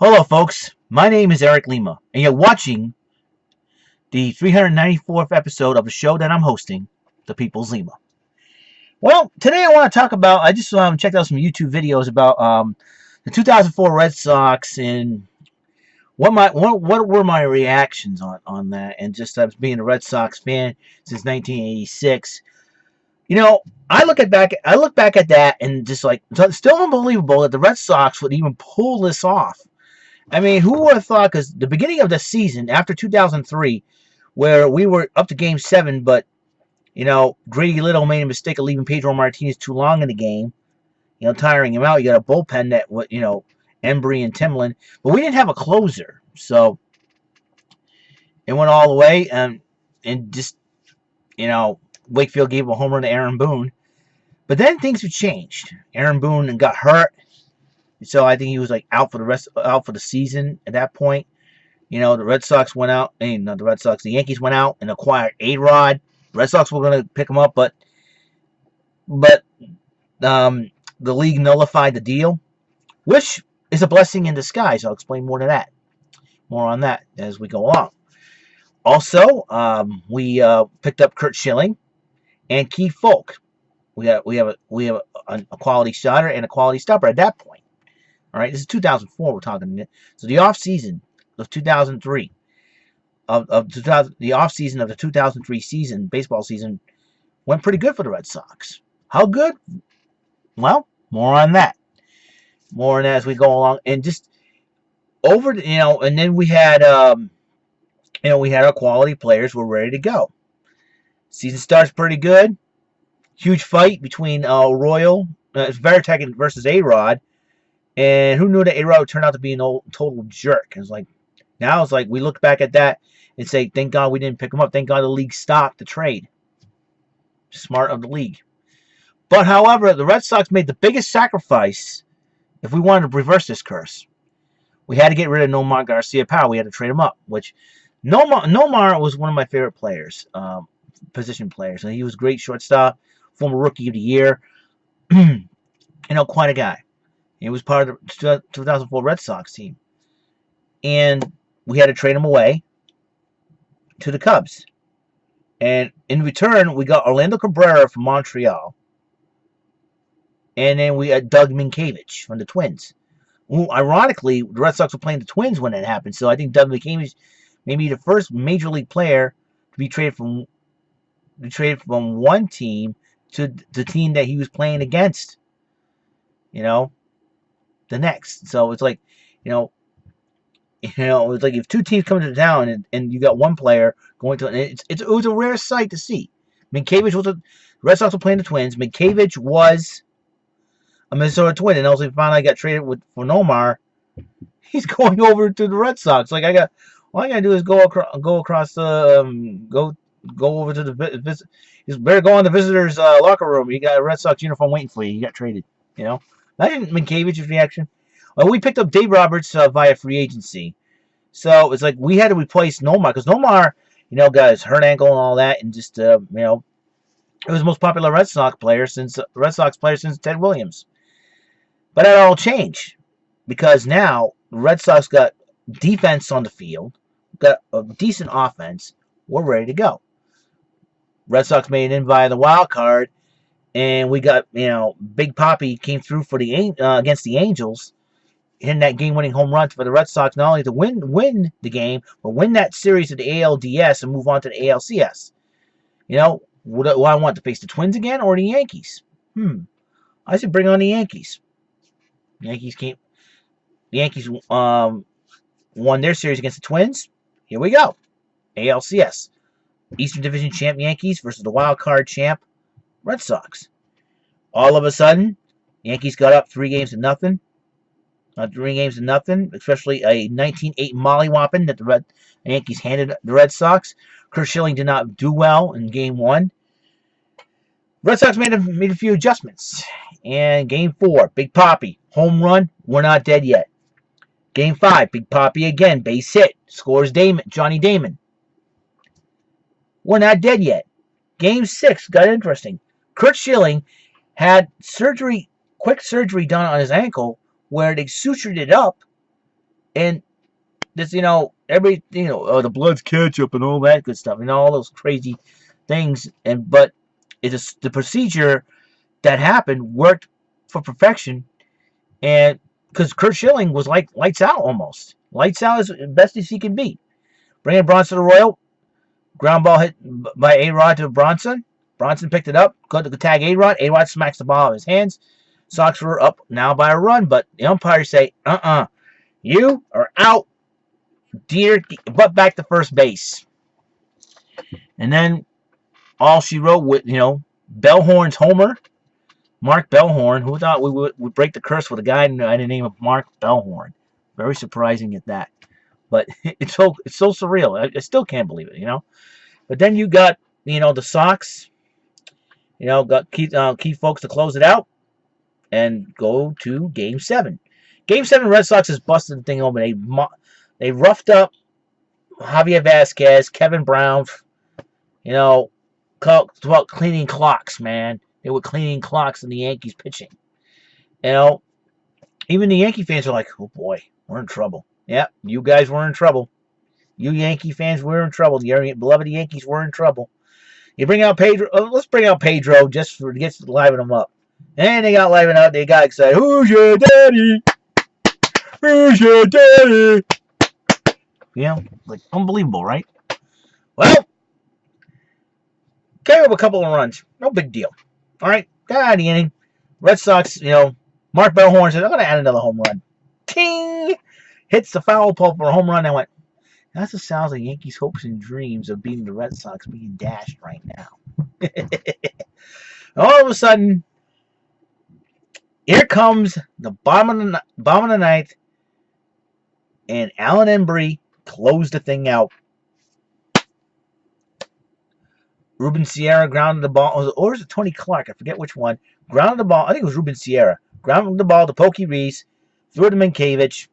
Hello, folks. My name is Eric Lima, and you're watching the 394th episode of the show that I'm hosting, The People's Lima. Well, today I want to talk about. I just checked out some YouTube videos about the 2004 Red Sox and what were my reactions on that, and just as being a Red Sox fan since 1986. I look back at that and just like it's still unbelievable that the Red Sox would even pull this off. I mean, who would have thought? Because the beginning of the season, after 2003, where we were up to Game 7, but, Grady Little made a mistake of leaving Pedro Martinez too long in the game, tiring him out. You got a bullpen that, Embry and Timlin. But we didn't have a closer. So, it went all the way, and just, Wakefield gave a home run to Aaron Boone. But then things have changed. Aaron Boone got hurt. So I think he was out for the season at that point. The Red Sox went out, not the Red Sox, the Yankees went out and acquired A-Rod. The Red Sox were going to pick him up, but the league nullified the deal, which is a blessing in disguise. I'll explain more on that as we go along. Also, we picked up Curt Schilling and Keith Folk. We have a quality starter and a quality stopper at that point. All right, this is 2004 we're talking. So the off season of 2003, the off season of the 2003 baseball season, went pretty good for the Red Sox. How good? Well, more on that as we go along, and just and then we had we had our quality players. We're ready to go. Season starts pretty good. Huge fight between Royal Veritek versus A-Rod. And who knew that A-Rod would turn out to be an total jerk? Now it's like we look back at that and say, thank God we didn't pick him up. Thank God the league stopped the trade. Smart of the league. But however, the Red Sox made the biggest sacrifice if we wanted to reverse this curse. We had to get rid of Nomar Garcia-Powell. We had to trade him up, which Nomar was one of my favorite players, position players. And he was a great shortstop, former Rookie of the Year. Quite a guy. He was part of the 2004 Red Sox team. And we had to trade him away to the Cubs. And in return, we got Orlando Cabrera from Montreal. And then we had Doug Minkiewicz from the Twins. Well, ironically, the Red Sox were playing the Twins when that happened. So I think Doug Minkiewicz may be the first major league player to be traded from one team to the team that he was playing against. The next. So it's like, it's like if two teams come to town and you got one player going to, it was a rare sight to see. Minkiewicz was the Red Sox were playing the Twins. Minkiewicz was a Minnesota Twin, and also finally got traded for Nomar. He's going over to the Red Sox. All I gotta do is go across the go over to the visit. You better go in the visitors' locker room. You got a Red Sox uniform waiting for you. You got traded. Imagine Minkiewicz's reaction. Well, we picked up Dave Roberts via free agency. So it's like we had to replace Nomar. Because Nomar, got his hurt ankle and all that. And just, it was the most popular Red Sox player since Ted Williams. But that all changed. Because now, the Red Sox got defense on the field. Got a decent offense. We're ready to go. Red Sox made it in via the wild card. And we got, Big Papi came through for against the Angels, hitting that game-winning home run for the Red Sox, not only to win the game, but win that series of the ALDS and move on to the ALCS. Would I want to face the Twins again or the Yankees? I should bring on the Yankees. The Yankees won their series against the Twins. Here we go. ALCS. Eastern Division champ Yankees versus the wild card champ Red Sox. All of a sudden, Yankees got up 3-0. 3-0, especially a 19-8 mollywhopping that the Yankees handed the Red Sox. Curt Schilling did not do well in Game 1. Red Sox made a few adjustments. And Game 4, Big Papi, home run, we're not dead yet. Game 5, Big Papi again, base hit, scores Johnny Damon. We're not dead yet. Game 6 got interesting. Curt Schilling had quick surgery done on his ankle where they sutured it up And this, every, the blood's ketchup and all that good stuff, all those crazy things. But it's the procedure that happened worked for perfection, and because Curt Schilling was like lights out almost. Lights out as best as he can be. Bringing Bronson to Royal, ground ball hit by A-Rod to Bronson. Bronson picked it up, got to tag A-Rod. A-Rod smacks the ball out of his hands. Sox were up now by a run, but the umpires say, you are out. Deer, butt back to first base. And then all she wrote with, Bellhorn's homer. Mark Bellhorn, who thought we would break the curse with a guy by the name of Mark Bellhorn. Very surprising at that. But it's so surreal. I still can't believe it, But then you got, the Sox, got key folks to close it out and go to Game 7. Game 7, Red Sox has busted the thing open. They roughed up Javier Vasquez, Kevin Brown, about cleaning clocks, man. They were cleaning clocks in the Yankees pitching. Even the Yankee fans are like, oh boy, we're in trouble. Yeah, you guys were in trouble. You Yankee fans were in trouble. Your beloved Yankees were in trouble. You bring out Pedro. Let's bring out Pedro just to liven them up. And they got livened up. They got excited. Who's your daddy? Who's your daddy? Like unbelievable, right? Well, came up a couple of runs. No big deal. All right, got out of the inning. Red Sox, Mark Bellhorn said, I'm going to add another home run. Ting! Hits the foul pole for a home run. I went, that's the sounds of Yankees' hopes and dreams of beating the Red Sox being dashed right now. All of a sudden, here comes the bottom of the ninth, and Alan Embry closed the thing out. Ruben Sierra grounded the ball, or was it Tony Clark? I forget which one. Grounded the ball. I think it was Ruben Sierra. Grounded the ball to Pokey Reese. Threw it to Minkiewicz.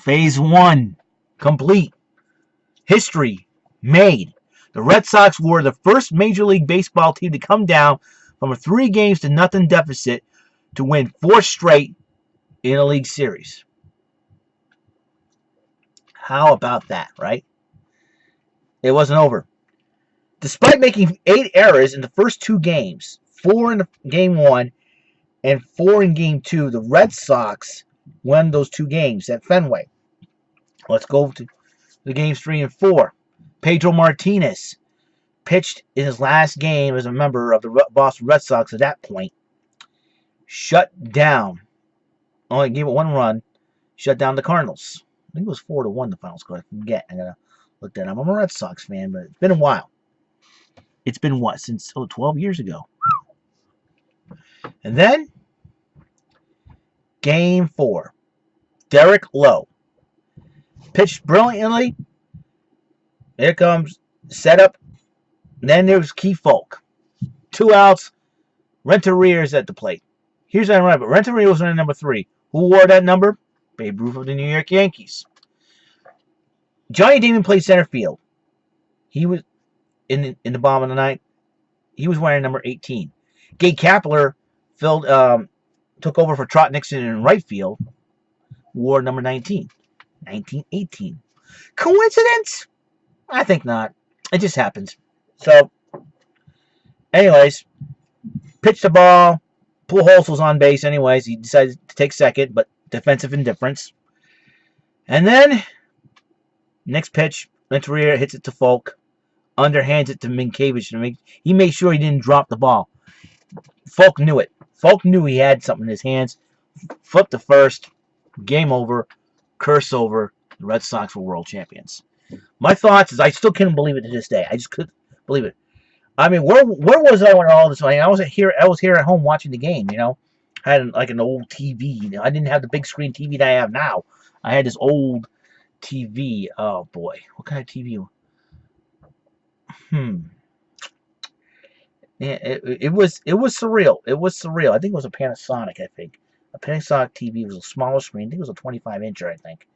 Phase 1 complete. History made. The Red Sox were the first Major League Baseball team to come down from a 3-0 deficit to win 4 straight in a league series. How about that, right? It wasn't over. Despite making 8 errors in the first 2 games, 4 in Game 1 and 4 in Game 2, the Red Sox won those 2 games at Fenway. Let's go to the Games 3 and 4. Pedro Martinez pitched in his last game as a member of the Boston Red Sox at that point. Shut down. Only gave it 1 run. Shut down the Cardinals. I think it was 4-1 the final score. I forget. I gotta look that up. I'm a Red Sox fan, but it's been a while. It's been what? Since 12 years ago. And then, Game 4. Derek Lowe. Pitched brilliantly. Here comes setup. Then there's Key Folk. 2 outs. Renteria's at the plate. Here's that right, but Renteria was running number 3. Who wore that number? Babe Ruth of the New York Yankees. Johnny Damon played center field. He was in the bottom of the ninth. He was wearing number 18. Gay Kapler took over for Trot Nixon in right field. Wore number 19. 1918. Coincidence? I think not. It just happens. So, anyways, pitched the ball. Pujols was on base anyways. He decided to take second, but defensive indifference. And then, next pitch, Renteria hits it to Folk. Underhands it to Minkiewicz. He made sure he didn't drop the ball. Folk knew it. Folk knew he had something in his hands. Flipped to first. Game over. Curse over. The Red Sox were world champions. My thoughts is I still couldn't believe it to this day. I just couldn't believe it. I mean, where was I when all this? I was here at home watching the game. I had like an old TV. I didn't have the big screen TV that I have now. I had this old TV. Oh boy, what kind of TV? Yeah, it was surreal. It was surreal. I think it was a Panasonic. A Panasonic TV. It was a smaller screen. I think it was a 25-incher. I think.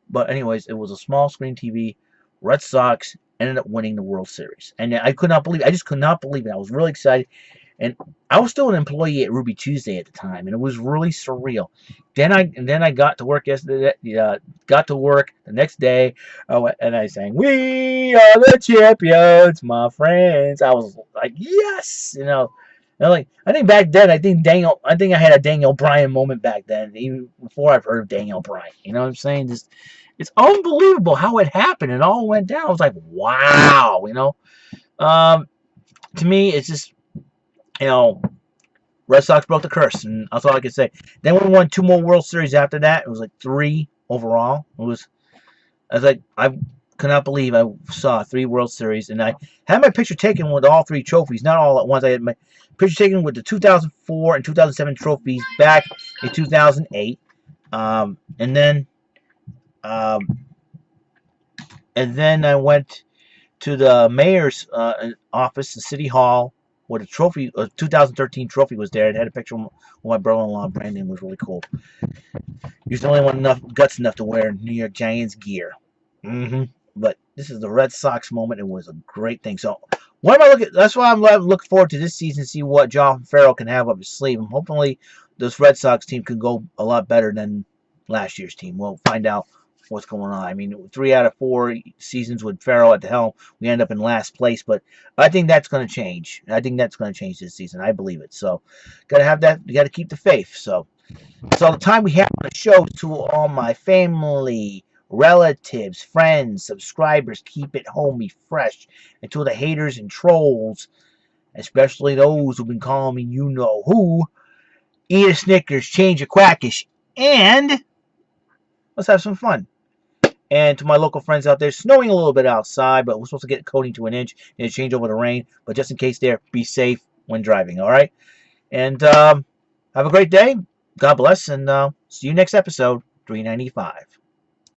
But anyways, it was a small screen TV. Red Sox ended up winning the World Series, and I could not believe it. I just could not believe it. I was really excited. And I was still an employee at Ruby Tuesday at the time, and it was really surreal. Then I got to work yesterday. Got to work the next day, and I sang "We Are the Champions, my friends." I was like, yes, And like I think back then, I think I had a Daniel Bryan moment back then, even before I've heard of Daniel Bryan. You know what I'm saying? Just it's unbelievable how it happened. It all went down. I was like, wow. To me, it's just you know Red Sox broke the curse, and that's all I can say. Then we won 2 more World Series after that. It was like 3 overall. I was like, I could not believe I saw 3 World Series, and I had my picture taken with all 3 trophies, not all at once. I had my picture taken with the 2004 and 2007 trophies back in 2008, and then I went to the mayor's office, the city hall, where the trophy, 2013 trophy was there. It had a picture with my brother-in-law, Brandon. It was really cool. He was the only one guts enough to wear New York Giants gear. But this is the Red Sox moment. It was a great thing. So, what am I looking? That's why I'm looking forward to this season. See what John Farrell can have up his sleeve. And hopefully, this Red Sox team can go a lot better than last year's team. We'll find out what's going on. I mean, 3 out of 4 seasons with Farrell at the helm, we end up in last place. But I think that's going to change. I think that's going to change this season. I believe it. So, got to have that. You got to keep the faith. So, that's all the time we have on the show. To all my family, relatives, friends, subscribers, keep it homey fresh. And to the haters and trolls, especially those who've been calling me you know who, eat a Snickers, change a Quackish, and let's have some fun. And to my local friends out there, snowing a little bit outside, but we're supposed to get coating to an inch and change over the rain. But just in case there, be safe when driving, all right? And have a great day. God bless, and see you next episode, 395.